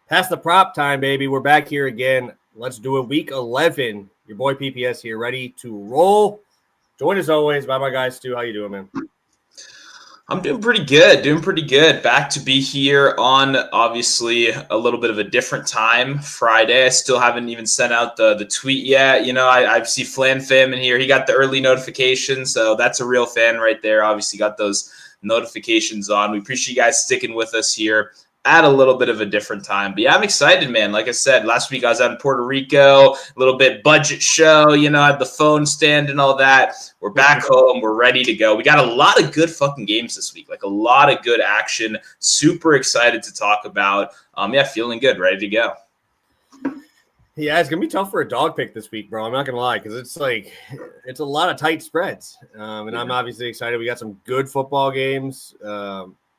Past the prop time, baby. We're back here again. Let's do it. Week 11. Your boy PPS here, ready to roll. Joined as always by my guy Stu. How you doing, man? I'm doing pretty good. Back to be here on obviously a little bit of a different time, Friday. I still haven't even sent out the tweet yet. You know, I see Flan Fam in here. He got the early notification, so that's a real fan right there. Obviously got those notifications on. We appreciate you guys sticking with us here at a little bit of a different time. But yeah, I'm excited, man. Like I said, last week I was out in Puerto Rico, a little bit budget show, you know, had the phone stand and all that. We're back home. We're ready to go. We got a lot of good fucking games this week, like a lot of good action. Super excited to talk about. Yeah, feeling good, ready to go. Yeah, it's going to be tough for a dog pick this week, bro. I'm not going to lie, because it's a lot of tight spreads. And I'm obviously excited. We got some good football games.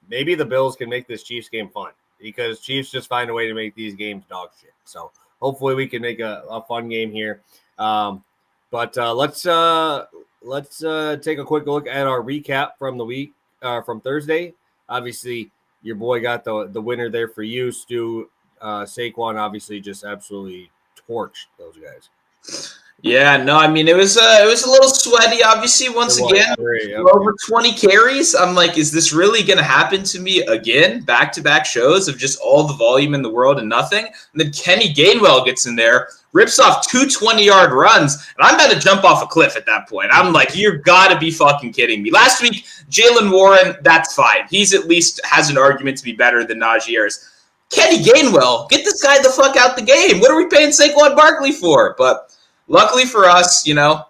Maybe the Bills can make this Chiefs game fun because Chiefs just find a way to make these games dog shit. So hopefully we can make a fun game here. But let's take a quick look at our recap from the week from Thursday. Obviously, your boy got the winner there for you, Stu. Saquon obviously just absolutely torched those guys. Yeah, no, I mean it was a little sweaty. Obviously, once again, over 20 carries. I'm like, is this really going to happen to me again? Back-to-back shows of just all the volume in the world and nothing. And then Kenny Gainwell gets in there, rips off 2 20-yard runs, and I'm about to jump off a cliff at that point. I'm like, you've got to be fucking kidding me. Last week, Jalen Warren, that's fine. He's at least has an argument to be better than Najee Harris. Kenny Gainwell, get this guy the fuck out the game. What are we paying Saquon Barkley for? But luckily for us, you know,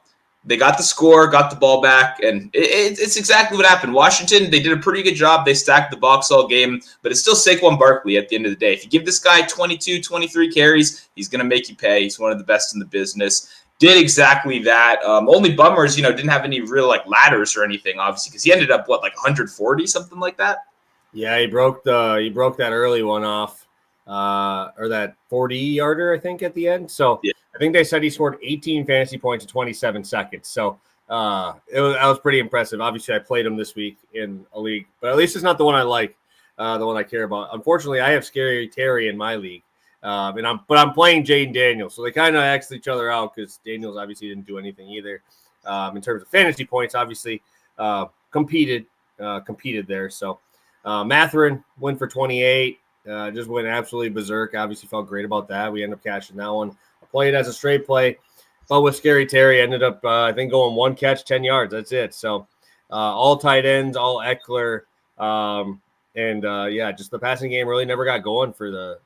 they got the score, got the ball back, and it's exactly what happened. Washington, they did a pretty good job. They stacked the box all game, but it's still Saquon Barkley at the end of the day. If you give this guy 22, 23 carries, he's going to make you pay. He's one of the best in the business. Did exactly that. Only bummers, you know, didn't have any real, like, ladders or anything, obviously, because he ended up, 140, something like that? Yeah, he broke that early one off, or that 40-yarder, I think, at the end. So yeah. I think they said he scored 18 fantasy points in 27 seconds. So that was pretty impressive. Obviously, I played him this week in a league, but at least it's not the one I like, the one I care about. Unfortunately, I have Scary Terry in my league, but I'm playing Jaden Daniels, so they kind of X each other out because Daniels obviously didn't do anything either in terms of fantasy points. Obviously, competed there. So Matherin went for 28. Just went absolutely berserk. Obviously felt great about that. We ended up cashing that one. I played as a straight play, but with Scary Terry, ended up, I think, going one catch, 10 yards. That's it. So all tight ends, all Eckler. Just the passing game really never got going for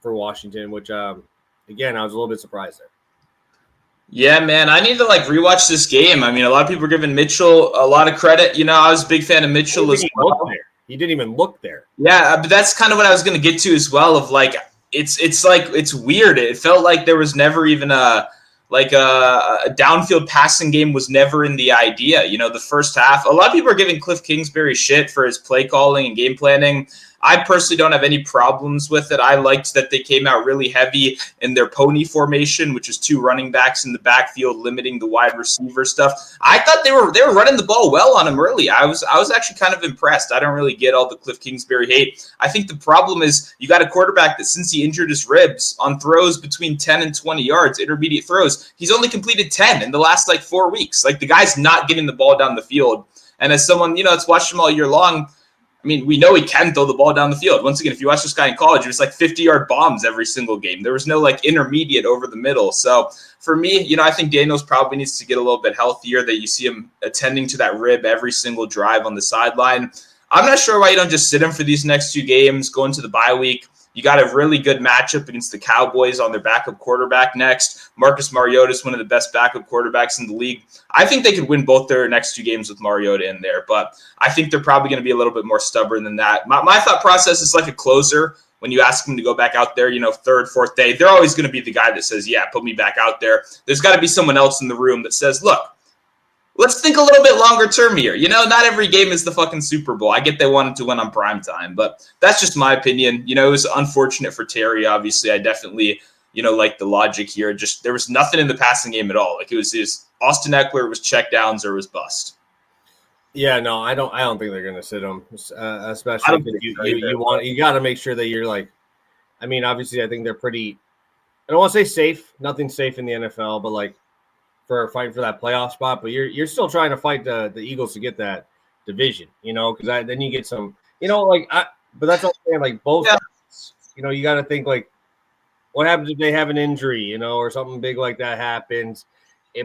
Washington, which, again, I was a little bit surprised there. Yeah, man, I need to rewatch this game. I mean, a lot of people are giving Mitchell a lot of credit. You know, I was a big fan of Mitchell as well. He didn't even look there. Yeah, but that's kind of what I was going to get to as well. Of it's weird. It felt like there was never even a downfield passing game was never in the idea. You know, the first half, a lot of people are giving Cliff Kingsbury shit for his play calling and game planning. I personally don't have any problems with it. I liked that they came out really heavy in their pony formation, which is 2 running backs in the backfield, limiting the wide receiver stuff. I thought they were running the ball well on him early. I was actually kind of impressed. I don't really get all the Cliff Kingsbury hate. I think the problem is you got a quarterback that since he injured his ribs on throws between 10 and 20 yards, intermediate throws, he's only completed 10 in the last 4 weeks. Like, the guy's not getting the ball down the field. And as someone, you know, that's watched him all year long, I mean, we know he can throw the ball down the field. Once again, if you watch this guy in college, it was 50-yard bombs every single game. There was no intermediate over the middle. So for me, you know, I think Daniels probably needs to get a little bit healthier, that you see him attending to that rib every single drive on the sideline. I'm not sure why you don't just sit him for these next 2 games, go into the bye week. You got a really good matchup against the Cowboys on their backup quarterback next. Marcus Mariota is one of the best backup quarterbacks in the league. I think they could win both their next 2 games with Mariota in there, but I think they're probably going to be a little bit more stubborn than that. My thought process is like a closer. When you ask them to go back out there, you know, 3rd, 4th day, they're always going to be the guy that says, yeah, put me back out there. There's got to be someone else in the room that says, look, let's think a little bit longer term here. You know, not every game is the fucking Super Bowl. I get they wanted to win on prime time, but that's just my opinion. You know, it was unfortunate for Terry. Obviously, I definitely, you know, like the logic here. Just there was nothing in the passing game at all. Like, it was just Austin Eckler was check downs or was bust. Yeah, no, I don't think they're going to sit him, especially if you got to make sure that you're I mean, obviously, I think they're pretty. I don't want to say safe. Nothing's safe in the NFL, but like for fighting for that playoff spot. But you're still trying to fight the Eagles to get that division, because then you get some, but that's all I'm saying. Like both, you got to think like, what happens if they have an injury, or something big like that happens.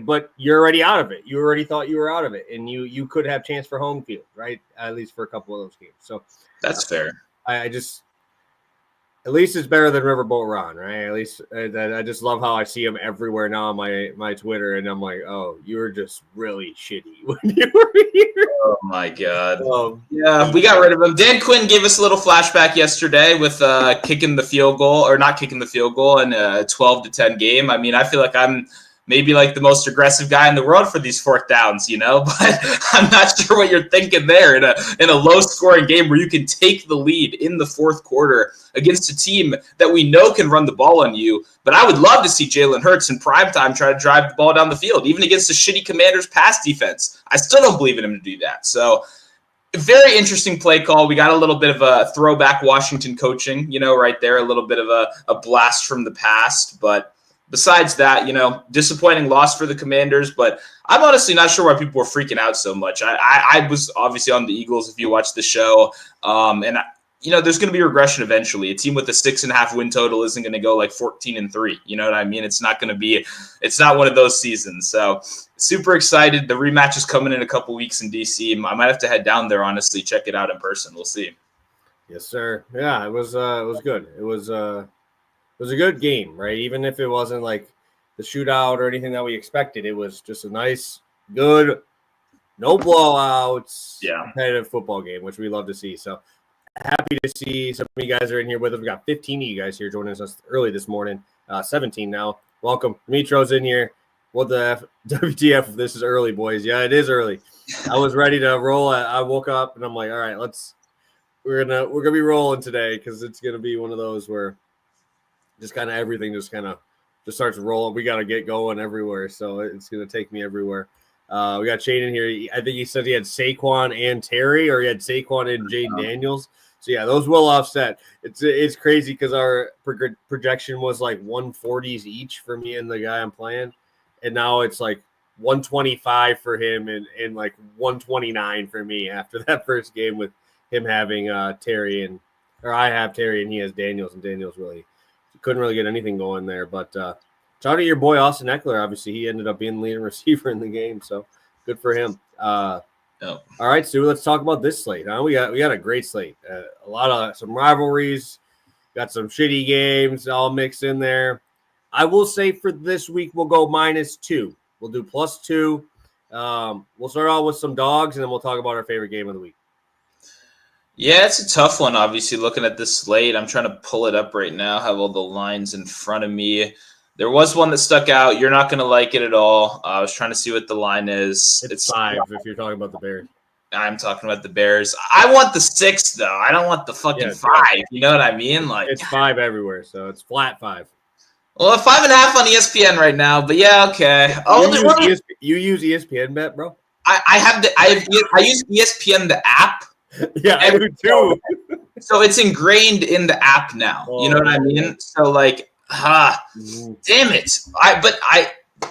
But you're already out of it. You already thought you were out of it, and you could have chance for home field, right? At least for a couple of those games. So that's fair. At least it's better than Riverboat Ron, right? At least I just love how I see him everywhere now on my Twitter, and I'm like, oh, you were just really shitty when you were here. Oh my god. Yeah, we got rid of him. Dan Quinn gave us a little flashback yesterday with kicking the field goal, or not kicking the field goal in a 12-10 game. I mean, I feel like I'm maybe like the most aggressive guy in the world for these fourth downs, but I'm not sure what you're thinking there in a low scoring game where you can take the lead in the fourth quarter against a team that we know can run the ball on you. But I would love to see Jalen Hurts in primetime try to drive the ball down the field, even against the shitty Commanders pass defense. I still don't believe in him to do that. So very interesting play call. We got a little bit of a throwback Washington coaching, right there, a little bit of a blast from the past. But besides that, disappointing loss for the Commanders, but I'm honestly not sure why people were freaking out so much. I was obviously on the Eagles if you watched the show, and there's going to be regression eventually. A team with a 6.5 win total isn't going to go like 14-3. You know what I mean? It's not one of those seasons. So super excited. The rematch is coming in a couple weeks in DC. I might have to head down there, honestly, check it out in person. We'll see. Yes, sir. Yeah, it was good. It was a good game, right? Even if it wasn't like the shootout or anything that we expected, it was just a nice, good, no blowouts, competitive football game, which we love to see. So happy to see some of you guys are in here with us. We got 15 of you guys here joining us early this morning, 17 now. Welcome. Dimitro's in here. What the WTF? This is early, boys. Yeah, it is early. I was ready to roll. I woke up and I'm like, all right, we're gonna be rolling today because it's gonna be one of those where just kind of everything just starts rolling. We got to get going everywhere. So it's going to take me everywhere. We got Shane in here. I think he said he had Saquon and Terry, or he had Saquon and Jaden Daniels. So, yeah, those will offset. It's crazy because our projection was like 140s each for me and the guy I'm playing. And now it's like 125 for him and like 129 for me after that first game with him having Terry or I have Terry and he has Daniels, and Daniels really couldn't really get anything going there. But shout out to your boy Austin Eckler. Obviously, he ended up being the leading receiver in the game, so good for him. All right, Stu, let's talk about this slate. We got a great slate. A lot of some rivalries, got some shitty games all mixed in there. I will say for this week we'll go -2. We'll do +2. We'll start out with some dogs, and then we'll talk about our favorite game of the week. Yeah, it's a tough one, obviously, looking at this slate. I'm trying to pull it up right now, have all the lines in front of me. There was one that stuck out. You're not going to like it at all. I was trying to see what the line is. It's 5 if you're talking about the Bears. I'm talking about the Bears. I want the 6, though. I don't want the fucking 5. You know what I mean? Like it's 5 everywhere, so it's flat 5. Well, 5.5 on ESPN right now, but yeah, okay. You use ESPN bet, bro? I use ESPN the app. Yeah, I do too. So it's ingrained in the app now. You know what I mean? So like, damn it.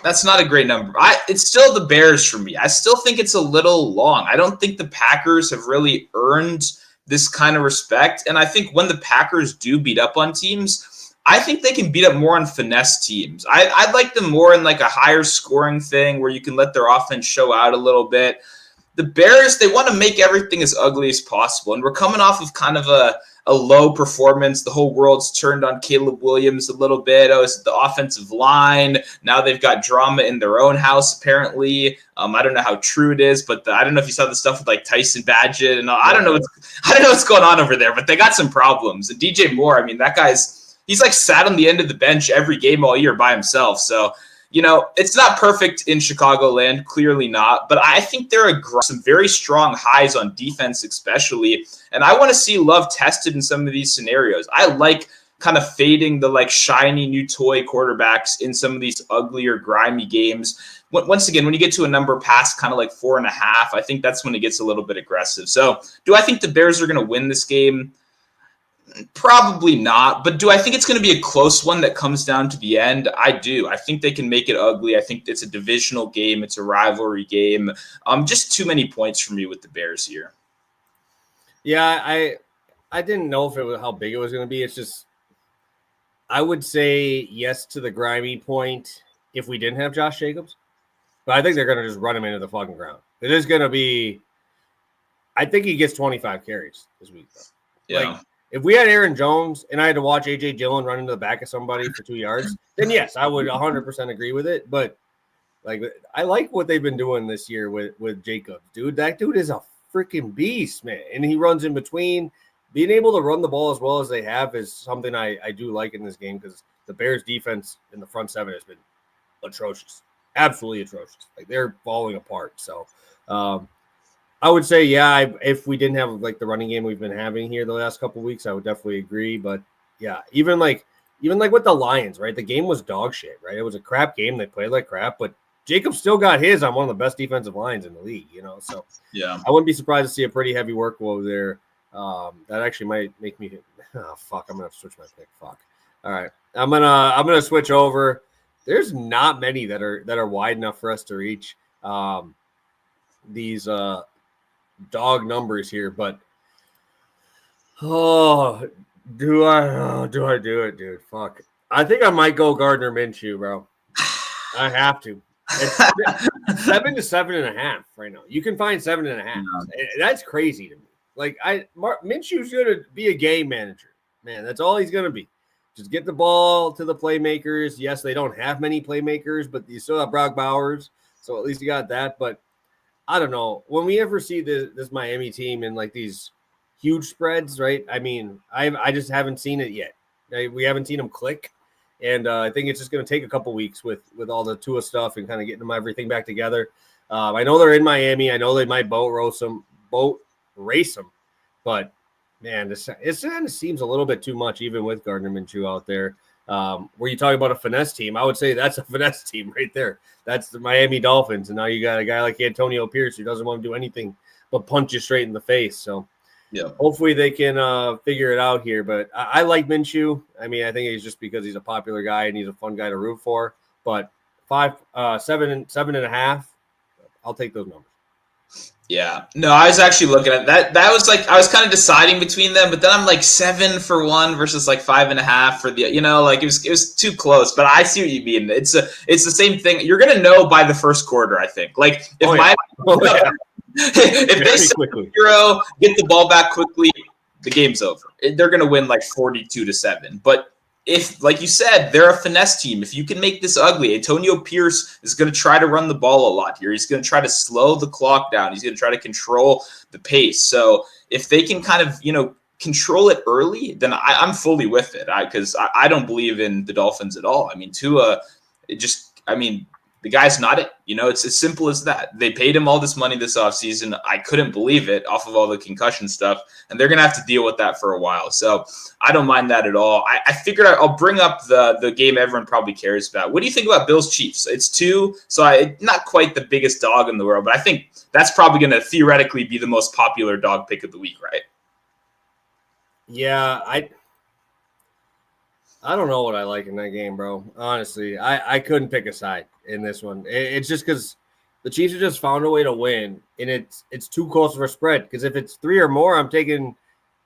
That's not a great number. It's still the Bears for me. I still think it's a little long. I don't think the Packers have really earned this kind of respect. And I think when the Packers do beat up on teams, I think they can beat up more on finesse teams. I'd like them more in like a higher scoring thing where you can let their offense show out a little bit. The Bears, they want to make everything as ugly as possible. And we're coming off of kind of a low performance. The whole world's turned on Caleb Williams a little bit. Oh, it's the offensive line. Now they've got drama in their own house, apparently. I don't know how true it is, but I don't know if you saw the stuff with like Tyson Badgett. And I don't know what's going on over there, but they got some problems. And DJ Moore, I mean, he's like sat on the end of the bench every game all year by himself. So, it's not perfect in Chicagoland, clearly not, but I think there are some very strong highs on defense especially, and I want to see Love tested in some of these scenarios. I like kind of fading the like shiny new toy quarterbacks in some of these uglier, grimy games. Once again, when you get to a number past kind of like 4.5, I think that's when it gets a little bit aggressive. So do I think the Bears are going to win this game? Probably not, but do I think it's going to be a close one that comes down to the end? I do. I think they can make it ugly. I think it's a divisional game. It's a rivalry game. Just too many points for me with the Bears here. Yeah, I didn't know if it was how big it was going to be. It's just I would say yes to the grimy point if we didn't have Josh Jacobs, but I think they're going to just run him into the fucking ground. It is going to be. I think he gets 25 carries this week, though. Yeah. Like, if we had Aaron Jones and I had to watch A.J. Dillon run into the back of somebody for 2 yards, then yes, I would 100% agree with it. But like, I like what they've been doing this year with Jacobs, dude. That dude is a freaking beast, man. And he runs in between. Being able to run the ball as well as they have is something I do like in this game because the Bears' defense in the front seven has been atrocious, absolutely atrocious. Like they're falling apart. So, I would say, yeah, if we didn't have like the running game we've been having here the last couple of weeks, I would definitely agree. But yeah, even like with the Lions, right? The game was dog shit, right? It was a crap game. They played like crap, but Jacob still got his on one of the best defensive lines in the league, So yeah, I wouldn't be surprised to see a pretty heavy workload there. That actually might make me. Oh fuck! I'm gonna have to switch my pick. Fuck. All right, I'm gonna switch over. There's not many that are wide enough for us to reach these dog numbers here, but do I do it, dude? Fuck. I think I might go Gardner Minshew, bro. I have to. It's 7 to 7.5 right now. You can find 7.5. Yeah. That's crazy to me. Like Minshew's gonna be a game manager, man. That's all he's gonna be. Just get the ball to the playmakers. Yes, they don't have many playmakers, but you still have Brock Bowers, so at least you got that. But I don't know. When we ever see this Miami team in like these huge spreads, right? I mean, I just haven't seen it yet. We haven't seen them click, and I think it's just going to take a couple weeks with all the Tua stuff and kind of getting them everything back together. I know they're in Miami. I know they might boat race them, but man, it kind of seems a little bit too much, even with Gardner Minshew out there. Were you talking about a finesse team? I would say that's a finesse team right there. That's the Miami Dolphins. And now you got a guy like Antonio Pierce who doesn't want to do anything but punch you straight in the face. So yeah, hopefully they can figure it out here. But I like Minshew. I mean, I think it's just because he's a popular guy and he's a fun guy to root for. But 7.5, I'll take those numbers. Yeah, no, I was actually looking at that. That was like I was kind of deciding between them, but then I'm like 7 for one versus like 5.5 for the. Like it was too close. But I see what you mean. It's the same thing. You're gonna know by the first quarter, I think. Like if if they quickly 0, get the ball back quickly, the game's over. They're gonna win like 42-7. But if, like you said, they're a finesse team, if you can make this ugly, Antonio Pierce is going to try to run the ball a lot here. He's going to try to slow the clock down. He's going to try to control the pace. So if they can kind of, control it early, then I'm fully with it. Because I don't believe in the Dolphins at all. I mean, Tua, the guy's not it. It's as simple as that. They paid him all this money this offseason. I couldn't believe it off of all the concussion stuff. And they're going to have to deal with that for a while. So I don't mind that at all. I figured I'll bring up the game everyone probably cares about. What do you think about Bills Chiefs? It's 2, so not quite the biggest dog in the world, but I think that's probably going to theoretically be the most popular dog pick of the week, right? Yeah, I don't know what I like in that game, bro. Honestly, I couldn't pick a side in this one. It's just because the Chiefs have just found a way to win, and it's too close of a spread. Because if it's 3 or more, I'm taking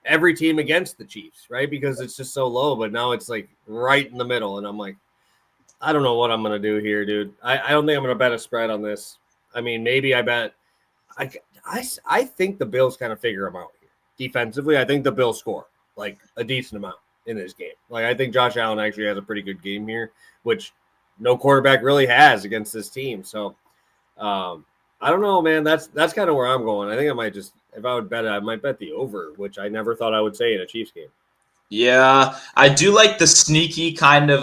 every team against the Chiefs, right? Because it's just so low. But now it's like right in the middle, and I'm like, I don't know what I'm gonna do here, dude. I don't think I'm gonna bet a spread on this. I mean, maybe I bet. I think the Bills kind of figure them out here defensively. I think the Bills score like a decent amount in this game. Like, I think Josh Allen actually has a pretty good game here, which no quarterback really has against this team. So I don't know, man. That's kind of where I'm going. I think I might just, if I would bet it, I might bet the over, which I never thought I would say in a Chiefs game. Yeah, I do like the sneaky kind of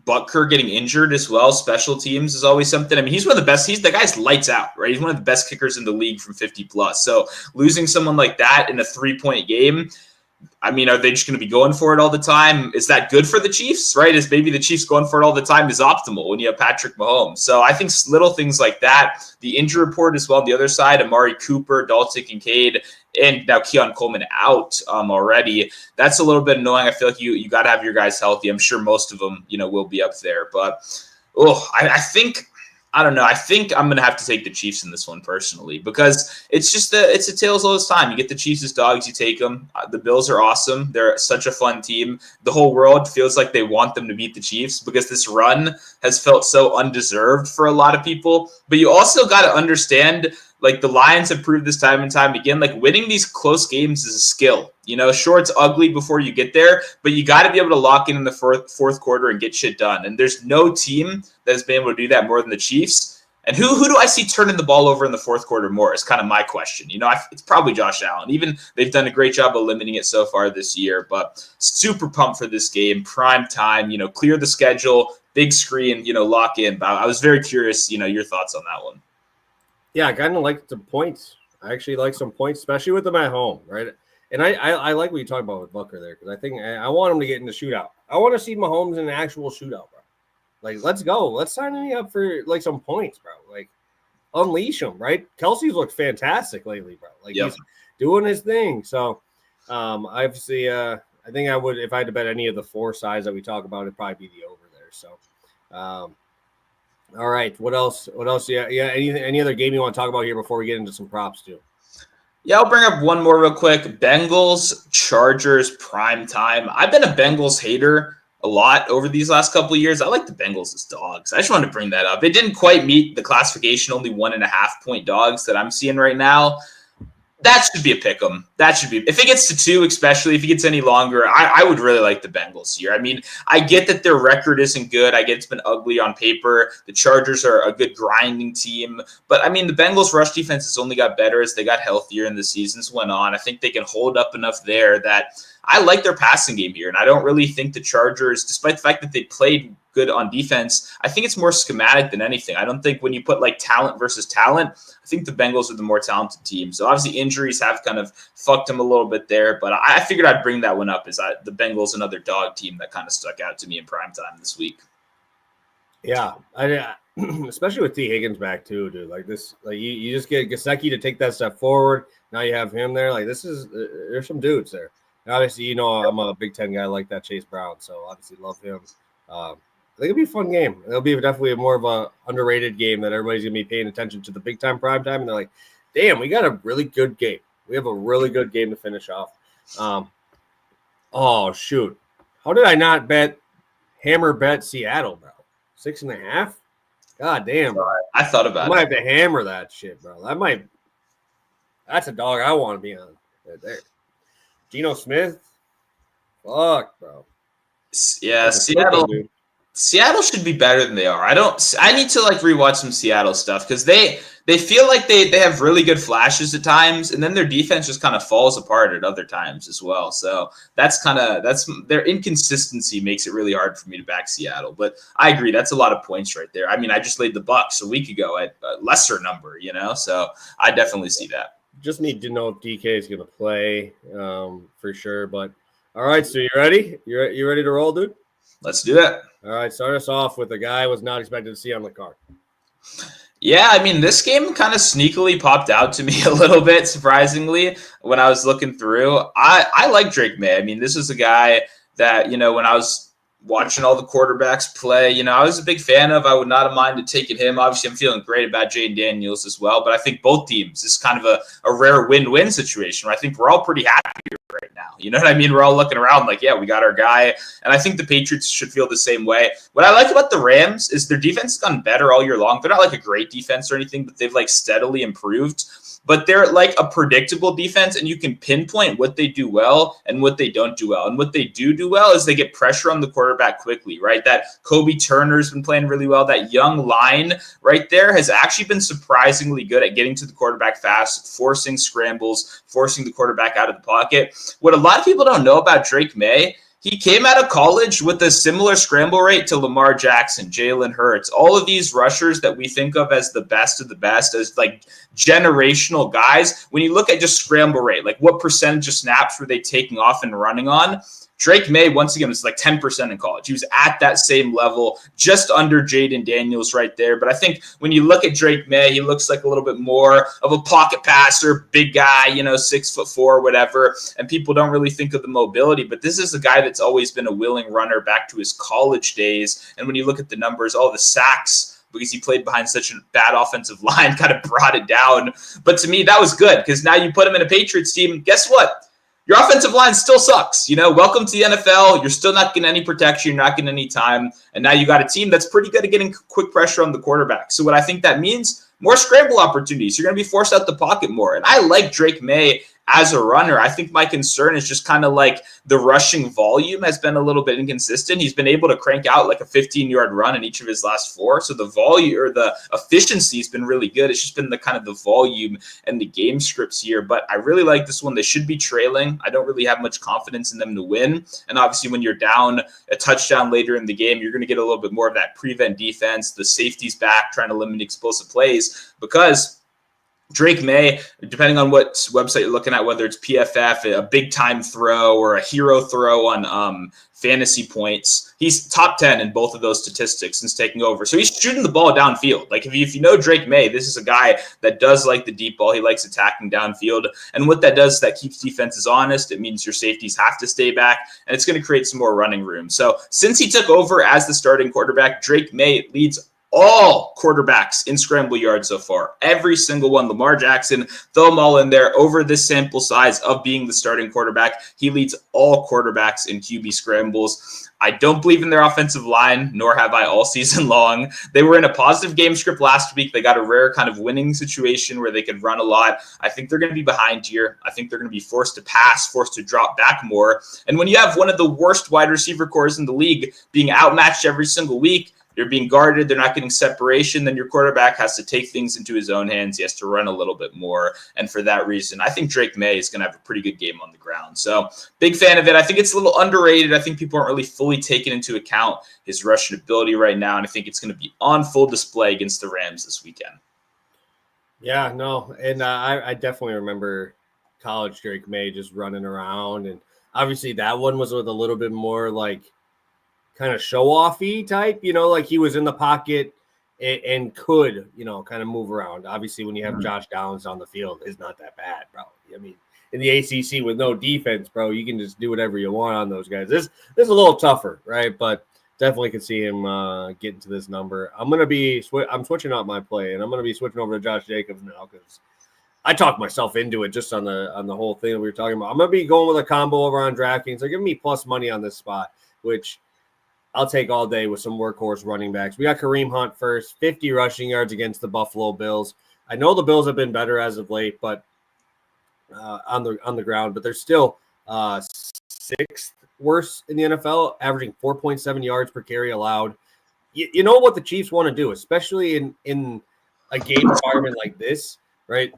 Butker getting injured as well. Special teams is always something. I mean, he's one of the best. The guy's lights out, right? He's one of the best kickers in the league from 50 plus. So losing someone like that in a 3-point game, I mean, are they just going to be going for it all the time? Is that good for the Chiefs, right? Is maybe the Chiefs going for it all the time is optimal when you have Patrick Mahomes. So I think little things like that, the injury report as well on the other side, Amari Cooper, Dalton Kincaid, and now Keon Coleman out already. That's a little bit annoying. I feel like you got to have your guys healthy. I'm sure most of them, will be up there. But, I think – I don't know. I think I'm going to have to take the Chiefs in this one personally because it's a tales all this time. You get the Chiefs as dogs, you take them. The Bills are awesome. They're such a fun team. The whole world feels like they want them to beat the Chiefs because this run has felt so undeserved for a lot of people. But you also got to understand, like the Lions have proved this time and time again, like winning these close games is a skill. Sure, it's ugly before you get there, but you got to be able to lock in the fourth quarter and get shit done. And there's no team that has been able to do that more than the Chiefs. And who do I see turning the ball over in the fourth quarter more is kind of my question. It's probably Josh Allen. Even they've done a great job of limiting it so far this year, but super pumped for this game. Prime time, clear the schedule, big screen, lock in. But I was very curious, your thoughts on that one. Yeah, I kind of like the points. I actually like some points, especially with them at home, right? And I like what you talked about with Butker there because I think I want him to get in the shootout. I want to see Mahomes in an actual shootout, bro. Like, let's go. Let's sign him up for like some points, bro. Like, unleash him, right? Kelsey's looked fantastic lately, bro. Like, He's doing his thing. So, obviously, I think I would, if I had to bet any of the four sides that we talk about, it'd probably be the over there. So, all right. What else? Yeah. Any other game you want to talk about here before we get into some props too? Yeah, I'll bring up one more real quick. Bengals, Chargers, prime time. I've been a Bengals hater a lot over these last couple of years. I like the Bengals as dogs. I just wanted to bring that up. It didn't quite meet the classification, only 1.5 point dogs that I'm seeing right now. That should be a pick 'em. That should be, if it gets to 2, especially if it gets any longer, I would really like the Bengals here. I mean, I get that their record isn't good. I get it's been ugly on paper. The Chargers are a good grinding team. But I mean, the Bengals rush defense has only got better as they got healthier and the seasons went on. I think they can hold up enough there that I like their passing game here. And I don't really think the Chargers, despite the fact that they played good on defense, I think it's more schematic than anything. I don't think when you put like talent versus talent, I think the Bengals are the more talented team. So obviously injuries have kind of fucked them a little bit there, but I figured I'd bring that one up as the Bengals, another dog team that kind of stuck out to me in primetime this week. Yeah, especially with T. Higgins back too, dude. Like this, like you just get Gesicki to take that step forward. Now you have him there. Like there's some dudes there. And obviously, I'm a Big Ten guy like that, Chase Brown. So obviously love him. I think it'll be a fun game. It'll be definitely more of a underrated game that everybody's gonna be paying attention to the big time prime time, and they're like, "Damn, we got a really good game. We have a really good game to finish off." Oh shoot, how did I not bet Seattle, bro? 6.5. God damn, bro. I thought about it. I might have to hammer that shit, bro. That's a dog I want to be on right there. Geno Smith, fuck, bro. Yeah, Seattle should be better than they are. I need to like rewatch some Seattle stuff because they feel like they have really good flashes at times, and then their defense just kind of falls apart at other times as well. So that's their inconsistency makes it really hard for me to back Seattle. But I agree, that's a lot of points right there. I mean, I just laid the Bucks a week ago at a lesser number, so I definitely see that. Just need to know if DK is going to play for sure. But all right, so you ready? You ready to roll, dude? Let's do it. All right, start us off with a guy I was not expected to see on the card. Yeah, I mean, this game kind of sneakily popped out to me a little bit, surprisingly, when I was looking through. I like Drake May. I mean, this is a guy that, when I was watching all the quarterbacks play, I was a big fan of. I would not have minded taking him. Obviously, I'm feeling great about Jayden Daniels as well, but I think both teams is kind of a rare win-win situation where I think we're all pretty happy right now. You know what I mean? We're all looking around like, yeah, we got our guy. And I think the Patriots should feel the same way. What I like about the Rams is their defense has gotten better all year long. They're not like a great defense or anything, but they've like steadily improved. But they're like a predictable defense, and you can pinpoint what they do well and what they don't do well. And what they do well is they get pressure on the quarterback quickly, right? That Kobe Turner's been playing really well. That young line right there has actually been surprisingly good at getting to the quarterback fast, forcing scrambles, forcing the quarterback out of the pocket. What a lot of people don't know about Drake May, he came out of college with a similar scramble rate to Lamar Jackson, Jalen Hurts, all of these rushers that we think of as the best of the best, as like generational guys. When you look at just scramble rate, like what percentage of snaps were they taking off and running on? Drake May, once again, was like 10% in college. He was at that same level, just under Jaden Daniels right there. But I think when you look at Drake May, he looks like a little bit more of a pocket passer, big guy, 6'4", whatever. And people don't really think of the mobility. But this is a guy that's always been a willing runner back to his college days. And when you look at the numbers, all the sacks, because he played behind such a bad offensive line, kind of brought it down. But to me, that was good because now you put him in a Patriots team. Guess what? Your offensive line still sucks. Welcome to the NFL. You're still not getting any protection. You're not getting any time. And now you got a team that's pretty good at getting quick pressure on the quarterback. So what I think that means, more scramble opportunities. You're going to be forced out the pocket more. And I like Drake May as a runner. I think my concern is just kind of like the rushing volume has been a little bit inconsistent. He's been able to crank out like a 15-yard run in each of his last 4. So the volume or the efficiency has been really good. It's just been the kind of the volume and the game scripts here. But I really like this one. They should be trailing. I don't really have much confidence in them to win. And obviously when you're down a touchdown later in the game, you're going to get a little bit more of that prevent defense. The safety's back trying to limit explosive plays because Drake May, depending on what website you're looking at, whether it's PFF, a big time throw or a hero throw on fantasy points, he's top 10 in both of those statistics since taking over. So he's shooting the ball downfield. Like if you know Drake May, this is a guy that does like the deep ball. He likes attacking downfield. And what that does is that keeps defenses honest. It means your safeties have to stay back, and it's going to create some more running room. So since he took over as the starting quarterback, Drake May leads all quarterbacks in scramble yards so far. Every single one. Lamar Jackson, throw them all in there. Over this sample size of being the starting quarterback, he leads all quarterbacks in QB scrambles. I don't believe in their offensive line, nor have I all season long. They were in a positive game script last week. They got a rare kind of winning situation where they could run a lot. I think they're going to be behind here. I think they're going to be forced to pass, forced to drop back more. And when you have one of the worst wide receiver cores in the league being outmatched every single week, they're being guarded, they're not getting separation, then your quarterback has to take things into his own hands. He has to run a little bit more. And for that reason, I think Drake May is going to have a pretty good game on the ground. So big fan of it. I think it's a little underrated. I think people aren't really fully taking into account his rushing ability right now. And I think it's going to be on full display against the Rams this weekend. Yeah, no. And I definitely remember college Drake May just running around. And obviously that one was with a little bit more like kind of show-offy type, like he was in the pocket and could, kind of move around. Obviously, when you have Josh Downs on the field, it's not that bad, bro. I mean, in the ACC with no defense, bro, you can just do whatever you want on those guys. This is a little tougher, right? But definitely could see him getting to this number. I'm switching out my play, and I'm going to be switching over to Josh Jacobs now because I talked myself into it just on the whole thing that we were talking about. I'm going to be going with a combo over on DraftKings. They're giving me plus money on this spot, which I'll take all day with some workhorse running backs. We got Kareem Hunt first, 50 rushing yards against the Buffalo Bills. I know the Bills have been better as of late, but on the ground, but they're still sixth worst in the NFL, averaging 4.7 yards per carry allowed. You know what the Chiefs want to do, especially in a game environment like this, right?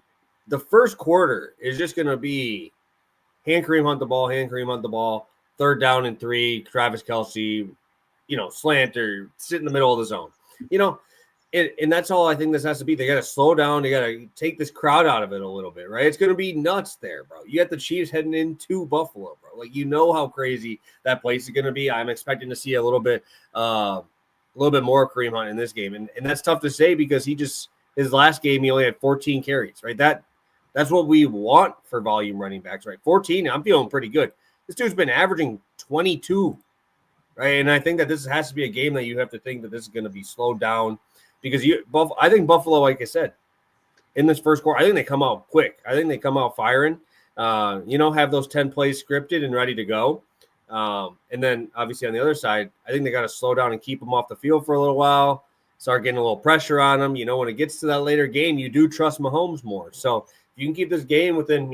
The first quarter is just going to be hand Kareem Hunt the ball, 3rd down and 3, Travis Kelce, slant or sit in the middle of the zone, and that's all I think this has to be. They got to slow down. They got to take this crowd out of it a little bit, right? It's going to be nuts there, bro. You got the Chiefs heading into Buffalo, bro. Like, how crazy that place is going to be. I'm expecting to see a little bit more Kareem Hunt in this game. And that's tough to say because his last game, he only had 14 carries, right? That's what we want for volume running backs, right? 14, I'm feeling pretty good. This dude's been averaging 22, right? And I think that this has to be a game that you have to think that this is going to be slowed down because I think Buffalo, like I said, in this first quarter, I think they come out quick. I think they come out firing, have those 10 plays scripted and ready to go. And then obviously on the other side, I think they got to slow down and keep them off the field for a little while, start getting a little pressure on them. When it gets to that later game, you do trust Mahomes more. So if you can keep this game within,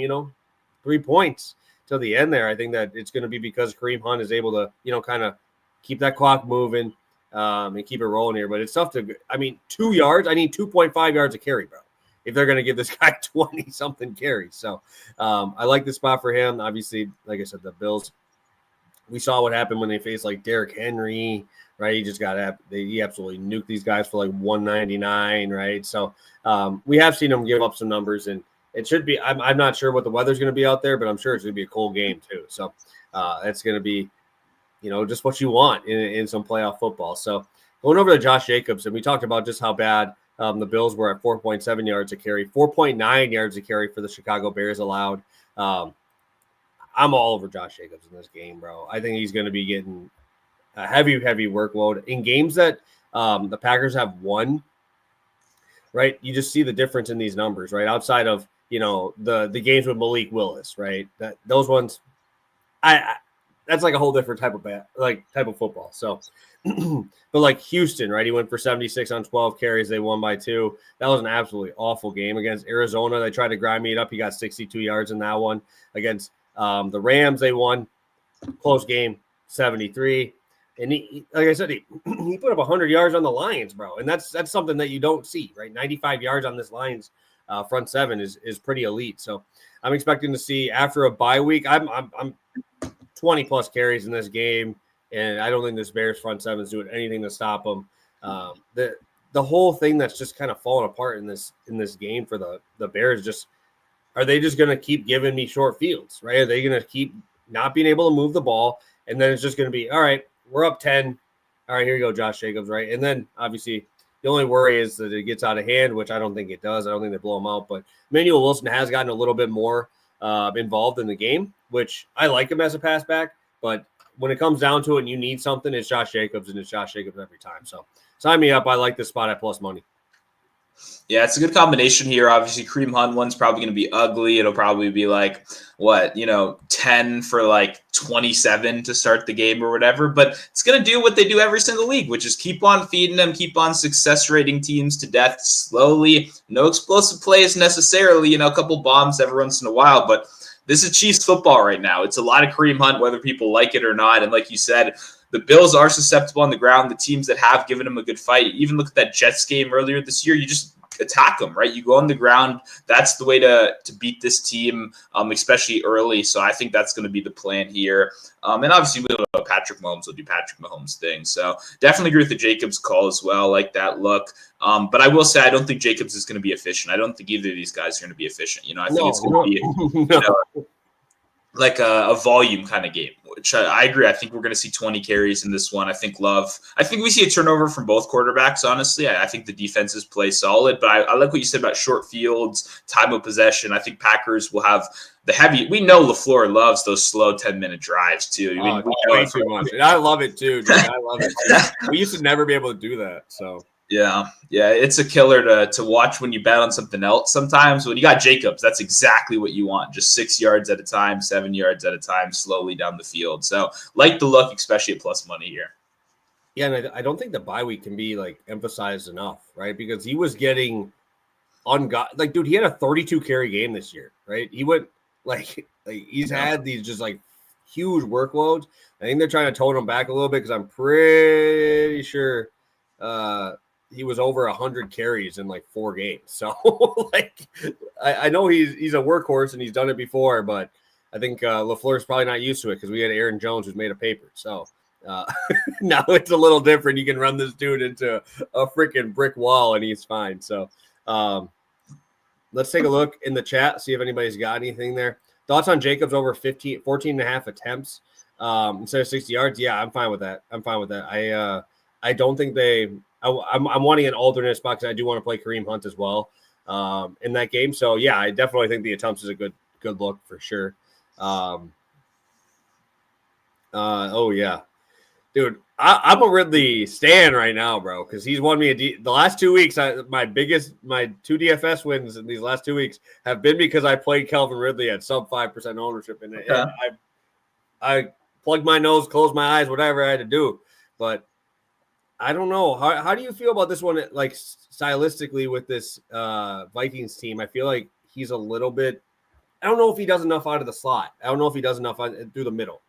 3 points till the end there, I think that it's going to be because Kareem Hunt is able to, kind of keep that clock moving and keep it rolling here. But it's tough 2 yards. I need 2.5 yards a carry, bro, if they're going to give this guy 20-something carries. So I like the spot for him. Obviously, like I said, the Bills, we saw what happened when they faced like Derrick Henry, right? He absolutely nuked these guys for like 199, right? So we have seen him give up some numbers, and it should be. I'm not sure what the weather's going to be out there, but I'm sure it's going to be a cold game too. So it's going to be just what you want in some playoff football. So going over to Josh Jacobs, and we talked about just how bad the Bills were at 4.7 yards a carry, 4.9 yards a carry for the Chicago Bears allowed. I'm all over Josh Jacobs in this game, bro. I think he's going to be getting a heavy workload in games that the Packers have won. Right, you just see the difference in these numbers, right? Outside of the games with Malik Willis, right? Those ones, that's like a whole different type of football. So, but like Houston, right? He went for 76 on 12 carries. They won by 2. That was an absolutely awful game against Arizona. They tried to grind me up. He got 62 yards in that one. Against the Rams, they won. Close game, 73. And he, like I said, he put up 100 yards on the Lions, bro. And that's something that you don't see, right? 95 yards on this Lions front seven is pretty elite. So I'm expecting to see after a bye week. I'm 20 plus carries in this game, and I don't think this Bears front seven is doing anything to stop them. The whole thing that's just kind of falling apart in this game for the Bears, just are they just going to keep giving me short fields, right? Are they going to keep not being able to move the ball, and then it's just going to be all right? We're up 10. All right, here you go, Josh Jacobs, right? And then, obviously, the only worry is that it gets out of hand, which I don't think it does. I don't think they blow him out. But Emmanuel Wilson has gotten a little bit more involved in the game, which I like him as a pass back. But when it comes down to it and you need something, it's Josh Jacobs, and it's Josh Jacobs every time. So sign me up. I like this spot at plus money. Yeah, it's a good combination here. Obviously, Kareem Hunt one's probably going to be ugly. It'll probably be like, 10 for like 27 to start the game or whatever. But it's going to do what they do every single week, which is keep on feeding them, keep on success rating teams to death slowly. No explosive plays necessarily, a couple bombs every once in a while. But this is Chiefs football right now. It's a lot of Kareem Hunt, whether people like it or not. And like you said, the Bills are susceptible on the ground. The teams that have given them a good fight, even look at that Jets game earlier this year, you just attack them, right? You go on the ground. That's the way to beat this team, especially early. So I think that's going to be the plan here. And obviously, we know Patrick Mahomes will do Patrick Mahomes thing. So definitely agree with the Jacobs call as well. Like that look. But I will say, I don't think Jacobs is going to be efficient. I don't think either of these guys are going to be efficient. I think it's going to be like a volume kind of game, which I agree. I think we're going to see 20 carries in this one. I think we see a turnover from both quarterbacks, honestly. I think the defenses play solid, but I like what you said about short fields, time of possession. I think Packers will have the heavy. We know LaFleur loves those slow 10-minute drives, too. Way too much. And I love it, too, dude. I love it, too. We used to never be able to do that, so. Yeah, it's a killer to watch when you bet on something else. Sometimes when you got Jacobs, that's exactly what you want. Just 6 yards at a time, 7 yards at a time, slowly down the field. So like the look, especially at plus money here. Yeah, and I don't think the bye week can be emphasized enough, right? Because he was getting dude, he had a 32 carry game this year, right? He went he's had these just huge workloads. I think they're trying to tone him back a little bit because I'm pretty sure he was over 100 carries in 4 games. So I know he's a workhorse and he's done it before, but I think LaFleur's probably not used to it because we had Aaron Jones who's made of paper. So now it's a little different. You can run this dude into a freaking brick wall and he's fine. So let's take a look in the chat, see if anybody's got anything there. Thoughts on Jacobs over 14 and a half attempts instead of 60 yards? Yeah, I'm fine with that. I don't think I'm wanting an alternate spot because I do want to play Kareem Hunt as well in that game. So, yeah, I definitely think the attempts is a good look for sure. Oh, yeah. Dude, I'm a Ridley stan right now, bro, because he's won me the last 2 weeks. My 2 DFS wins in these last 2 weeks have been because I played Calvin Ridley at sub 5% ownership. And I plugged my nose, closed my eyes, whatever I had to do. But I don't know. How do you feel about this one, stylistically with this Vikings team? I feel like he's a little bit – I don't know if he does enough out of the slot. I don't know if he does enough through the middle.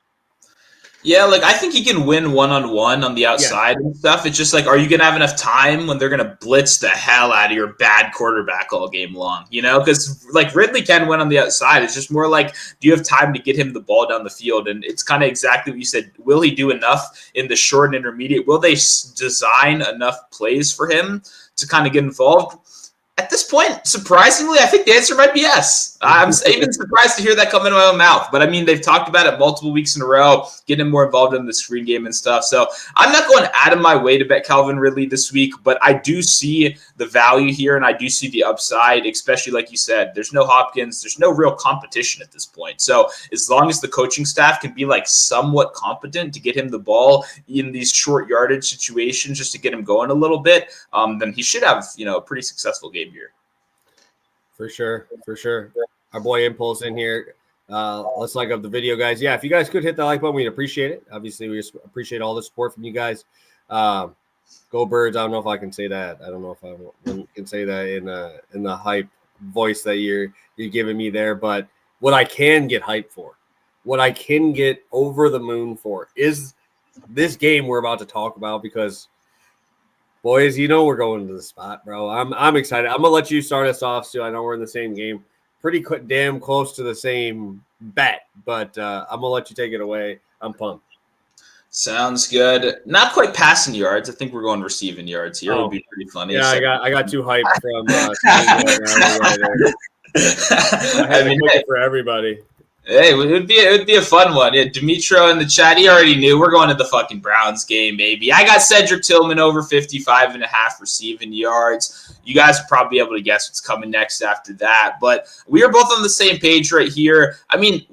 Yeah, I think he can win one-on-one on the outside and stuff. It's just are you going to have enough time when they're going to blitz the hell out of your bad quarterback all game long? Because Ridley can win on the outside. It's just more do you have time to get him the ball down the field? And it's kind of exactly what you said. Will he do enough in the short and intermediate? Will they design enough plays for him to kind of get involved? At this point, surprisingly, I think the answer might be yes. I'm even surprised to hear that come out of my own mouth. But I mean, they've talked about it multiple weeks in a row, getting him more involved in the screen game and stuff. So I'm not going out of my way to bet Calvin Ridley this week, but I do see the value here and I do see the upside, especially like you said, there's no Hopkins, there's no real competition at this point. So as long as the coaching staff can be like somewhat competent to get him the ball in these short yardage situations just to get him going a little bit, then he should have, a pretty successful game here. For sure. Our boy Impulse in here. Let's like up the video, guys. Yeah, if you guys could hit the like button, we'd appreciate it. Obviously, we just appreciate all the support from you guys. Go Birds. I don't know if I can say that. I don't know if I can say that in the hype voice that you're giving me there. But what I can get hyped for, what I can get over the moon for, is this game we're about to talk about, because boys, we're going to the spot, bro. I'm excited. I'm gonna let you start us off, Stu. I know we're in the same game, pretty damn close to the same bet, but I'm gonna let you take it away. I'm pumped. Sounds good. Not quite passing yards. I think we're going receiving yards here. It'll be pretty funny. Yeah, I got too hyped from. I mean, for everybody. Hey, it would be a fun one. Yeah, Demetro in the chat, he already knew we're going to the fucking Browns game, baby. I got Cedric Tillman over 55.5 receiving yards. You guys will probably be able to guess what's coming next after that. But we are both on the same page right here. I mean,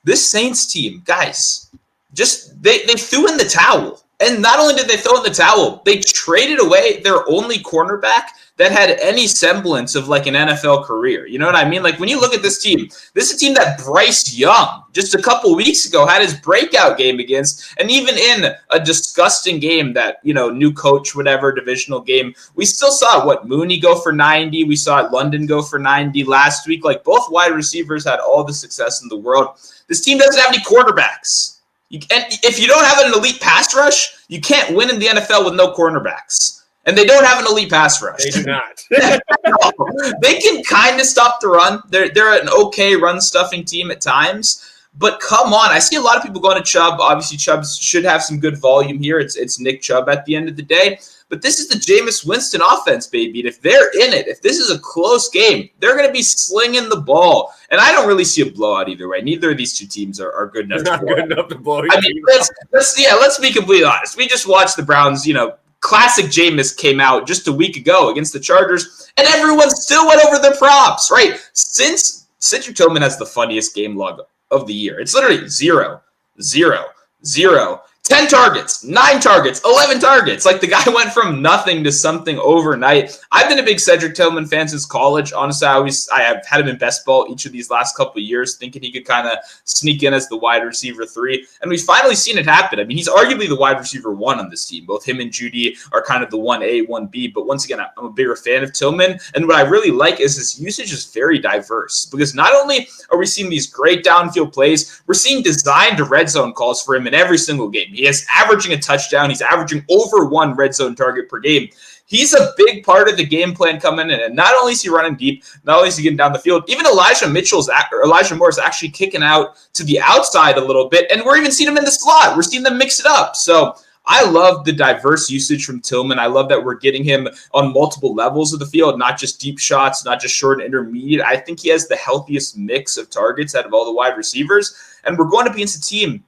this Saints team, guys, just they threw in the towel. And not only did they throw in the towel, they traded away their only cornerback that had any semblance of like an NFL career. You know what I mean? Like when you look at this is a team that Bryce Young just a couple weeks ago had his breakout game against, and even in a disgusting game that, new coach, whatever, divisional game, we still saw Mooney go for 90. We saw London go for 90 last week. Like both wide receivers had all the success in the world. This team doesn't have any quarterbacks. And if you don't have an elite pass rush, you can't win in the NFL with no cornerbacks. And they don't have an elite pass rush. They do not. They can kind of stop the run. They're an okay run-stuffing team at times. But come on, I see a lot of people going to Chubb. Obviously, Chubb should have some good volume here. It's Nick Chubb at the end of the day. But this is the Jameis Winston offense, baby. And if they're in it, if this is a close game, they're going to be slinging the ball. And I don't really see a blowout either way. Neither of these two teams are good enough. They're not good enough to blow. I mean, let's be completely honest. We just watched the Browns, classic Jameis came out just a week ago against the Chargers, and everyone still went over their props, right? Since Cedric Tillman has the funniest game log of the year. It's literally 0, 0, 0, 10 targets, 9 targets, 11 targets. Like the guy went from nothing to something overnight. I've been a big Cedric Tillman fan since college. Honestly, I have had him in best ball each of these last couple of years, thinking he could kind of sneak in as the wide receiver 3. And we've finally seen it happen. I mean, he's arguably the wide receiver 1 on this team. Both him and Judy are kind of the 1A, 1B. But once again, I'm a bigger fan of Tillman. And what I really like is his usage is very diverse, because not only are we seeing these great downfield plays, we're seeing designed red zone calls for him in every single game. He is averaging a touchdown. He's averaging over 1 red zone target per game. He's a big part of the game plan coming in. And not only is he running deep, not only is he getting down the field, even Elijah Moore is actually kicking out to the outside a little bit. And we're even seeing him in the slot. We're seeing them mix it up. So I love the diverse usage from Tillman. I love that we're getting him on multiple levels of the field, not just deep shots, not just short and intermediate. I think he has the healthiest mix of targets out of all the wide receivers. And we're going to be against a team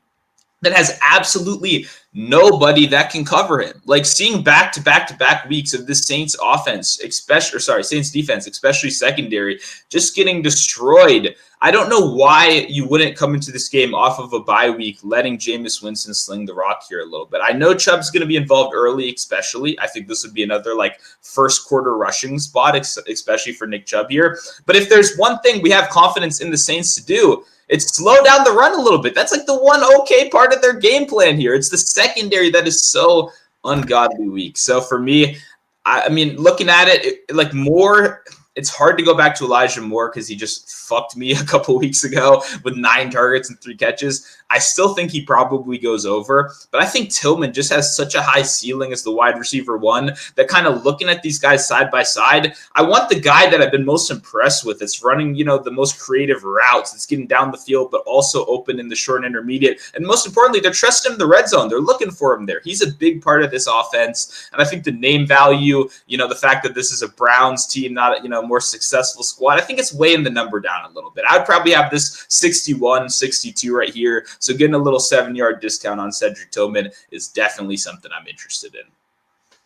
that has absolutely nobody that can cover him. Like seeing back-to-back weeks of this Saints offense, Saints defense, especially secondary, just getting destroyed. I don't know why you wouldn't come into this game off of a bye week, letting Jameis Winston sling the rock here a little bit. I know Chubb's going to be involved early, especially. I think this would be another first quarter rushing spot, especially for Nick Chubb here. But if there's one thing we have confidence in the Saints to do, it's slow down the run a little bit. That's the one okay part of their game plan here. It's the secondary that is so ungodly weak. So for me, I mean, looking at it, Moore, it's hard to go back to Elijah Moore because he just fucked me a couple weeks ago with 9 targets and 3 catches. I still think he probably goes over, but I think Tillman just has such a high ceiling as the wide receiver one that kind of looking at these guys side by side, I want the guy that I've been most impressed with that's running, the most creative routes, that's getting down the field, but also open in the short and intermediate. And most importantly, they're trusting him in the red zone. They're looking for him there. He's a big part of this offense. And I think the name value, the fact that this is a Browns team, not a more successful squad, I think it's weighing the number down a little bit. I'd probably have this 61, 62 right here. So getting a little 7-yard discount on Cedric Tillman is definitely something I'm interested in.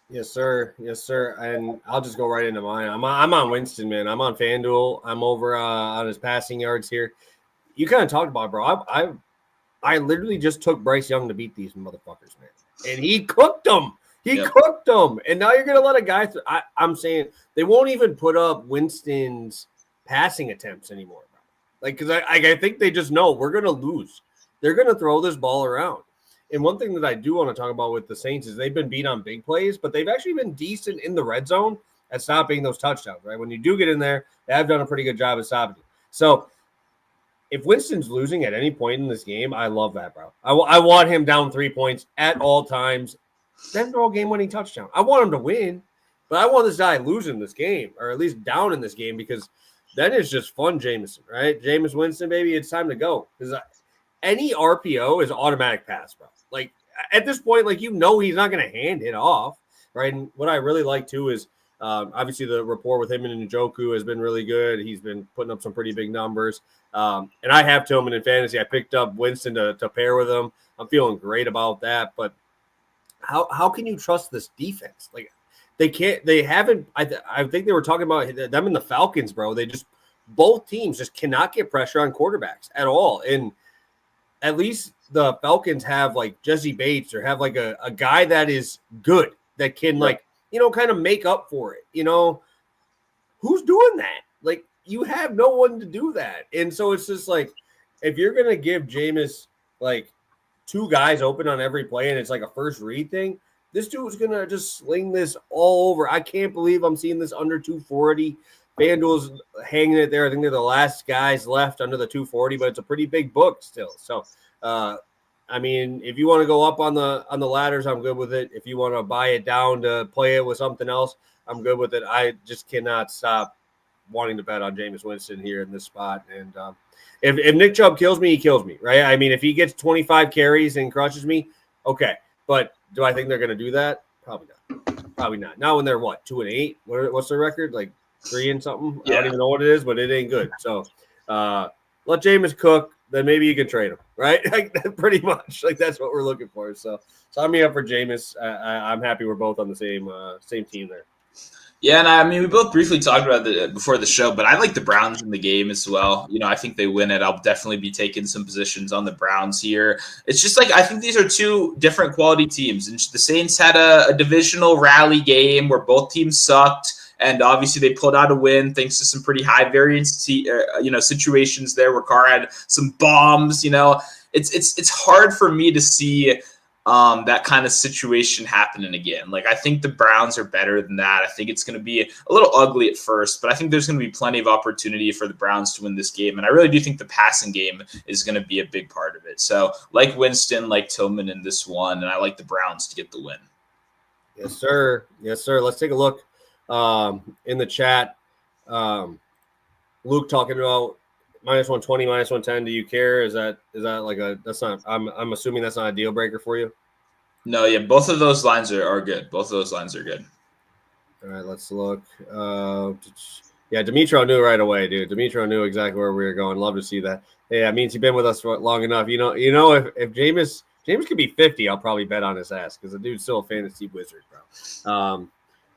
Yes, sir. Yes, sir. And I'll just go right into mine. I'm on Winston, man. I'm on FanDuel. I'm over on his passing yards here. You kind of talked about it, bro. I literally just took Bryce Young to beat these motherfuckers, man. And he cooked them. He cooked them. And now you're going to let a guy I'm saying they won't even put up Winston's passing attempts anymore, bro. Like, because I think they just know we're going to lose. They're going to throw this ball around. And one thing that I do want to talk about with the Saints is they've been beat on big plays, but they've actually been decent in the red zone at stopping those touchdowns, right? When you do get in there, they have done a pretty good job at stopping. So if Winston's losing at any point in this game, I love that, bro. I want him down 3 points at all times. Then throw a game-winning touchdown. I want him to win, but I want this guy losing this game, or at least down in this game, because then it's just fun, Jameson, right? Jameis Winston, baby, it's time to go. Because any RPO is automatic pass, bro. Like, at this point, he's not going to hand it off, right? And what I really like, too, is obviously the rapport with him and Njoku has been really good. He's been putting up some pretty big numbers. And I have Tillman in fantasy. I picked up Winston to pair with him. I'm feeling great about that. But how can you trust this defense? Like, they haven't. I think they were talking about them and the Falcons, bro. Both teams just cannot get pressure on quarterbacks at all. And at least the Falcons have Jesse Bates or have a guy that is good that can kind of make up for it. Who's doing that? You have no one to do that. And so it's just if you're going to give Jameis two guys open on every play and it's a first read thing, this dude's going to just sling this all over. I can't believe I'm seeing this under 240. FanDuel's hanging it there. I think they're the last guys left under the 240, but it's a pretty big book still. So, if you want to go up on the ladders, I'm good with it. If you want to buy it down to play it with something else, I'm good with it. I just cannot stop wanting to bet on Jameis Winston here in this spot. And if Nick Chubb kills me, he kills me, right? If he gets 25 carries and crushes me, okay. But do I think they're going to do that? Probably not. Probably not. Not when they're 2-8. What's their record? 3 and something. Yeah. I don't even know what it is, but it ain't good. So let Jameis cook. Then maybe you can trade him, right? Pretty much. That's what we're looking for. So sign me up for Jameis. I'm happy we're both on the same team there. Yeah, and we both briefly talked about it before the show, but I like the Browns in the game as well. I think they win it. I'll definitely be taking some positions on the Browns here. It's just I think these are two different quality teams. And the Saints had a divisional rally game where both teams sucked. And obviously they pulled out a win thanks to some pretty high variance, situations there where Carr had some bombs. It's hard for me to see that kind of situation happening again. I think the Browns are better than that. I think it's going to be a little ugly at first, but I think there's going to be plenty of opportunity for the Browns to win this game. And I really do think the passing game is going to be a big part of it. So Winston, Tillman in this one, and I like the Browns to get the win. Yes, sir. Yes, sir. Let's take a look. In the chat, Luke talking about -120, -110. Do you care? Is that that's not? I'm assuming that's not a deal breaker for you. No, yeah, both of those lines are good. Both of those lines are good. All right, let's look. Yeah, Demetro knew right away, dude. Demetro knew exactly where we were going. Love to see that. Hey, that means you've been with us for long enough. If Jameis could be 50, I'll probably bet on his ass because the dude's still a fantasy wizard, bro.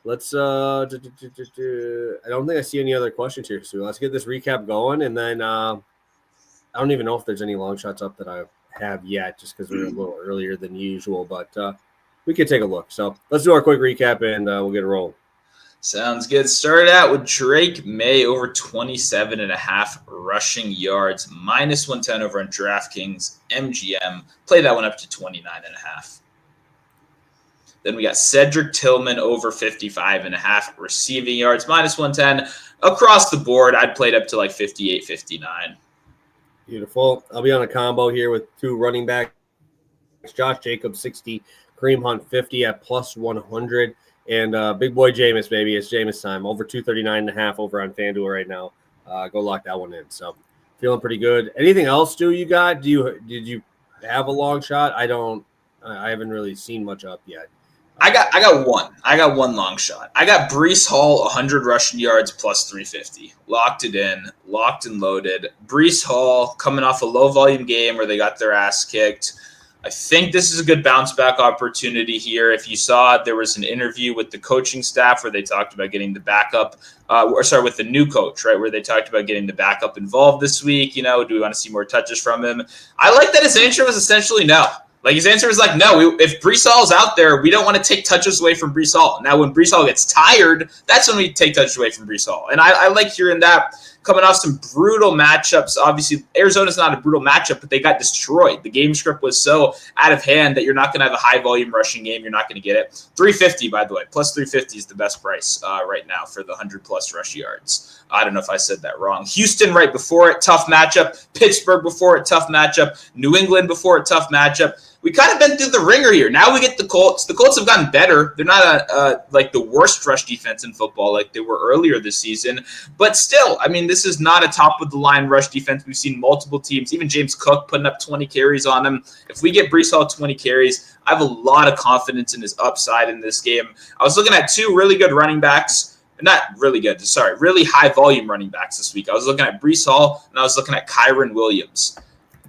Let's I don't think I see any other questions here, so let's get this recap going, and then I don't even know if there's any long shots up that I have yet, just because we're a little earlier than usual, but we can take a look. So let's do our quick recap, and we'll get it rolling. Sounds good. Started out with Drake May over 27.5 rushing yards, -110 over on DraftKings MGM. Play that one up to 29.5. Then we got Cedric Tillman over 55.5 receiving yards, -110. Across the board, I'd played up to 58, 59. Beautiful. I'll be on a combo here with 2 running backs. Josh Jacobs 60, Kareem Hunt 50 at plus 100. And big boy Jameis, baby. It's Jameis time. Over 239.5 over on FanDuel right now. Go lock that one in. So feeling pretty good. Anything else, Stu, you got? Did you have a long shot? I haven't really seen much up yet. I got one. I got one long shot. I got Breece Hall 100 rushing yards plus 350. Locked it in, locked and loaded. Breece Hall coming off a low volume game where they got their ass kicked. I think this is a good bounce back opportunity here. If you saw, there was an interview with the coaching staff where they talked about getting the backup, with the new coach, right, where they talked about getting the backup involved this week. Do we want to see more touches from him? I like that his answer was essentially no. Like, his answer was like, no, if Breece Hall's out there, we don't want to take touches away from Breece Hall. Now, when Breece Hall gets tired, that's when we take touches away from Breece Hall. And I like hearing that coming off some brutal matchups. Obviously, Arizona's not a brutal matchup, but they got destroyed. The game script was so out of hand that you're not going to have a high-volume rushing game. You're not going to get it. 350, by the way. Plus 350 is the best price right now for the 100-plus rush yards. I don't know if I said that wrong. Houston right before it, tough matchup. Pittsburgh before it, tough matchup. New England before it, tough matchup. We kind of been through the ringer here. Now we get the Colts. The Colts have gotten better. They're not like the worst rush defense in football like they were earlier this season. But still, I mean, this is not a top-of-the-line rush defense. We've seen multiple teams, even James Cook putting up 20 carries on him. If we get Breece Hall 20 carries, I have a lot of confidence in his upside in this game. I was looking at 2 really good running backs. Not really good, sorry, really high-volume running backs this week. I was looking at Breece Hall, and I was looking at Kyron Williams.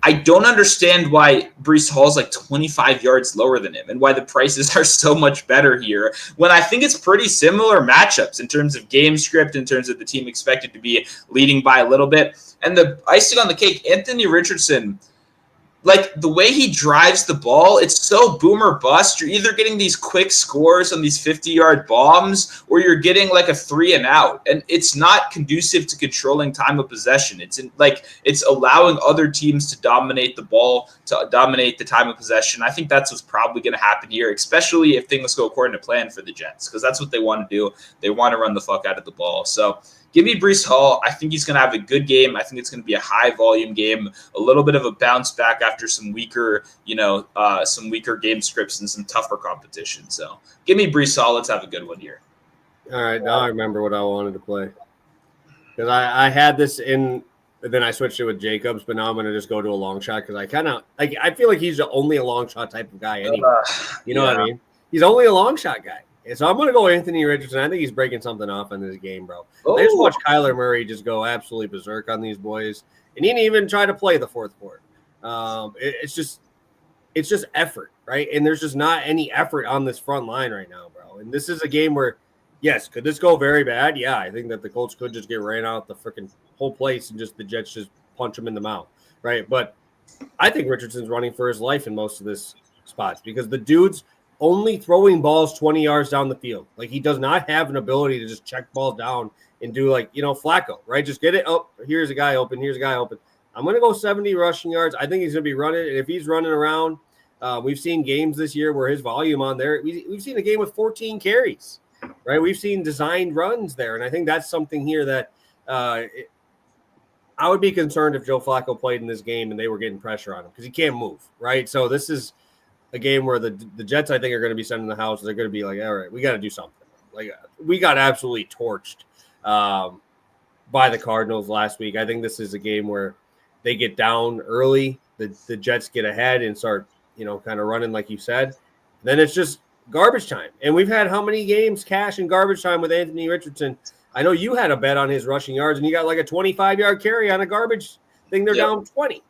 I don't understand why Breece Hall is like 25 yards lower than him and why the prices are so much better here when I think it's pretty similar matchups in terms of game script, in terms of the team expected to be leading by a little bit. And the icing on the cake, Anthony Richardson, like the way he drives the ball, it's so boom or bust. You're either getting these quick scores on these 50-yard bombs or you're getting like a 3 and out. And it's not conducive to controlling time of possession. It's allowing other teams to dominate the ball, to dominate the time of possession. I think that's what's probably going to happen here, especially if things go according to plan for the Jets, because that's what they want to do. They want to run the fuck out of the ball. So give me Breece Hall. I think he's going to have a good game. I think it's going to be a high-volume game, a little bit of a bounce back after some weaker game scripts and some tougher competition. So give me Breece Hall. Let's have a good one here. All right, now I remember what I wanted to play. Because I had this in, then I switched it with Jacobs, but now I'm going to just go to a long shot because I feel like he's only a long shot type of guy anyway. You know what I mean? He's only a long shot guy. So I'm going to go Anthony Richardson. I think he's breaking something off in this game, bro. I just watched Kyler Murray just go absolutely berserk on these boys. And he didn't even try to play the fourth quarter. It's just effort, right? And there's just not any effort on this front line right now, bro. And this is a game where, yes, could this go very bad? Yeah, I think that the Colts could just get ran out the freaking whole place and just the Jets just punch him in the mouth, right? But I think Richardson's running for his life in most of this spots because the dude's only throwing balls 20 yards down the field. Like, he does not have an ability to just check balls down and do Flacco, right? Just get it up. Here's a guy open. Here's a guy open. I'm going to go 70 rushing yards. I think he's going to be running. And if he's running around, we've seen games this year where his volume on there, we've seen a game with 14 carries, right? We've seen designed runs there. And I think that's something here that I would be concerned if Joe Flacco played in this game and they were getting pressure on him because he can't move, right? So this is a game where the Jets, I think, are going to be sending the house. They're going to be like, all right, we got to do something. Like, we got absolutely torched by the Cardinals last week. I think this is a game where they get down early. The Jets get ahead and start, kind of running like you said. Then it's just garbage time. And we've had how many games cash in garbage time with Anthony Richardson? I know you had a bet on his rushing yards, and you got like a 25-yard carry on a garbage thing. They're down 20.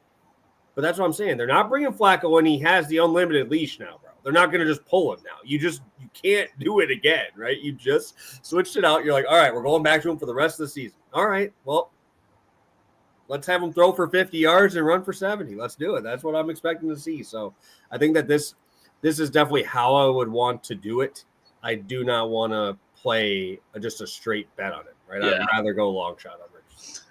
But that's what I'm saying. They're not bringing Flacco when he has the unlimited leash now, bro. They're not going to just pull him now. You can't do it again, right? You just switched it out. You're like, all right, we're going back to him for the rest of the season. All right, well, let's have him throw for 50 yards and run for 70. Let's do it. That's what I'm expecting to see. So I think that this is definitely how I would want to do it. I do not want to play just a straight bet on it, right? Yeah. I'd rather go long shot on it.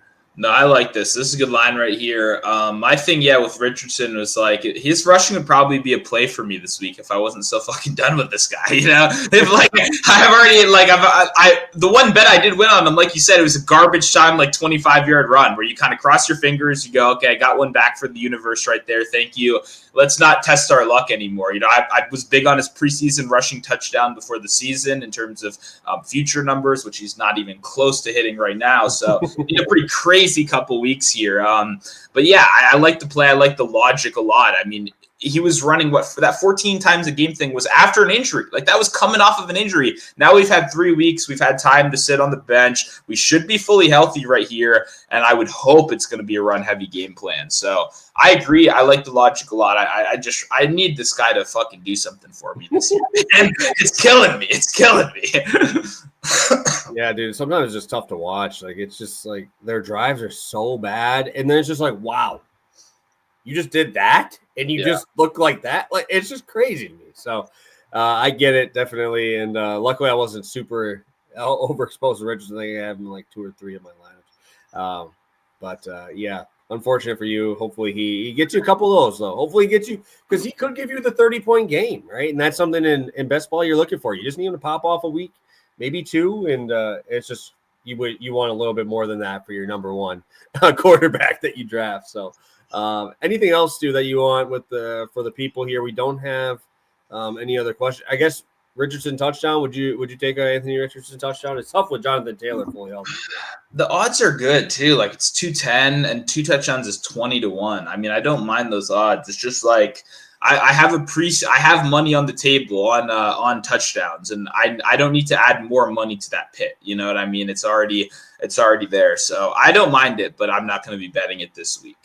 No, I like this. This is a good line right here. My thing, with Richardson was like his rushing would probably be a play for me this week if I wasn't so fucking done with this guy. If like I've already like I the one bet I did win on him, like you said, it was a garbage time like 25-yard run where you kind of cross your fingers, you go, okay, I got one back for the universe right there. Thank you. Let's not test our luck anymore. I was big on his preseason rushing touchdown before the season in terms of future numbers, which he's not even close to hitting right now. So pretty crazy couple weeks here. But yeah, I like the play. I like the logic a lot. I mean, he was running for that 14 times a game thing was after an injury. Like that was coming off of an injury. Now we've had 3 weeks. We've had time to sit on the bench. We should be fully healthy right here. And I would hope it's going to be a run heavy game plan. So I agree. I like the logic a lot. I need this guy to fucking do something for me this year. And it's killing me. It's killing me. Yeah, dude. Sometimes it's just tough to watch. Like it's just like their drives are so bad. And then it's just like, wow, you just did that and you just look like that. Like it's just crazy to me. So I get it definitely. And luckily I wasn't super overexposed to Richardson. I think I have him like 2 or 3 of my lineups. But yeah, unfortunate for you. Hopefully he gets you a couple of those though. Hopefully he gets you because he could give you the 30-point game, right? And that's something in best ball you're looking for. You just need him to pop off a week, maybe 2, and it's just you want a little bit more than that for your number 1 quarterback that you draft. So anything else, Stu, that you want for the people here? We don't have any other questions. I guess Richardson touchdown. Would you take Anthony Richardson touchdown? It's tough with Jonathan Taylor fully healthy. The odds are good too. Like it's 210 and 2 touchdowns is 20-1. I mean, I don't mind those odds. It's just like I have money on the table on touchdowns, and I don't need to add more money to that pit. You know what I mean? It's already there. So I don't mind it, but I'm not going to be betting it this week.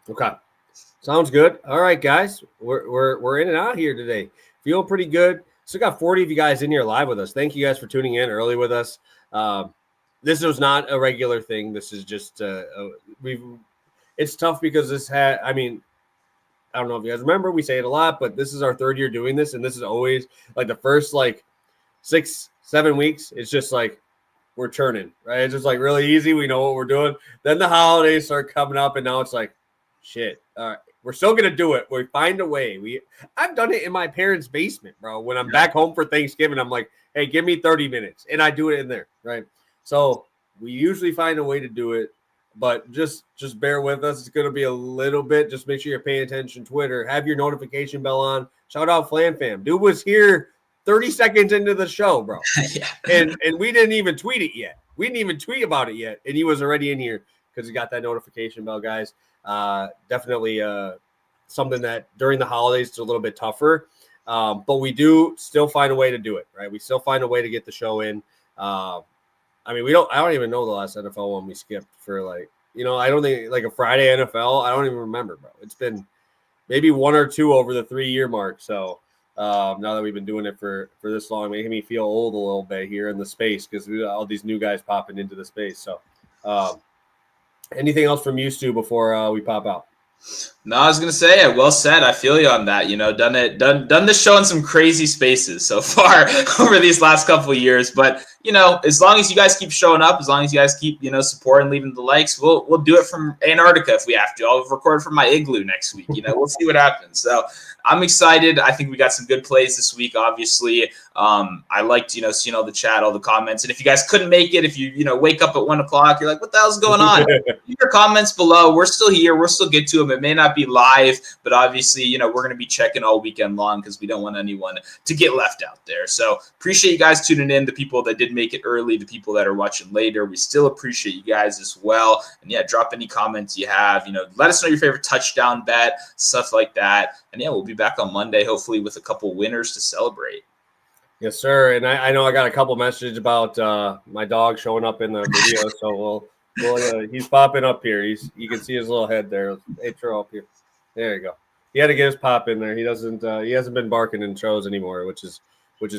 Okay. Sounds good. All right, guys. We're in and out here today. Feeling pretty good. Still got 40 of you guys in here live with us. Thank you guys for tuning in early with us. This was not a regular thing. This is just it's tough because I don't know if you guys remember, we say it a lot, but this is our 3rd year doing this, and this is always like the first like 6-7 weeks. It's just like we're churning, right? It's just like really easy. We know what we're doing. Then the holidays start coming up, and now it's like, shit. All right, we're still gonna do it. We find a way. I've done it in my parents' basement, bro. When I'm back home for Thanksgiving, I'm like, hey, give me 30 minutes, and I do it in there, right? So we usually find a way to do it, but just bear with us. It's gonna be a little bit. Just make sure you're paying attention. Twitter, have your notification bell on. Shout out Flan Fam. Dude was here 30 seconds into the show, bro. Yeah. And we didn't even tweet it yet. We didn't even tweet about it yet, and he was already in here because he got that notification bell, guys. Definitely something that during the holidays is a little bit tougher, but we do still find a way to do it, right? We still find a way to get the show in. I don't even know the last NFL one we skipped for I don't think like a Friday NFL. I don't even remember, bro. It's been maybe 1 or 2 over the 3-year mark. So now that we've been doing it for this long, making me feel old a little bit here in the space because we got all these new guys popping into the space. So anything else from you, Stu, before we pop out? No, I was gonna say, well said. I feel you on that. Done this show in some crazy spaces so far over these last couple of years. But as long as you guys keep showing up, as long as you guys keep supporting, leaving the likes, we'll do it from Antarctica if we have to. I'll record from my igloo next week. We'll see what happens. So I'm excited. I think we got some good plays this week. Obviously, I liked seeing all the chat, all the comments. And if you guys couldn't make it, if you wake up at 1 o'clock, you're like, what the hell's going on? Leave your comments below. We're still here. We'll still get to them. It may not be live, but obviously, we're going to be checking all weekend long because we don't want anyone to get left out there. So appreciate you guys tuning in. The people that did make it early, the people that are watching later, we still appreciate you guys as well. And yeah, drop any comments you have. Let us know your favorite touchdown bet, stuff like that. And yeah, we'll be back on Monday, hopefully with a couple winners to celebrate. Yes, sir. And I know I got a couple messages about my dog showing up in the video. So he's popping up here. You can see his little head there. Hey, throw up here. There you go. He had to get his pop in there. He hasn't been barking in shows anymore, which is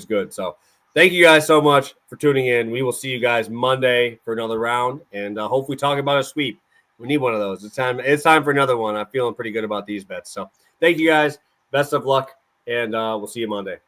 good. So thank you guys so much for tuning in. We will see you guys Monday for another round, and hopefully talk about a sweep. We need one of those. It's time for another one. I'm feeling pretty good about these bets. So thank you guys. Best of luck, and we'll see you Monday.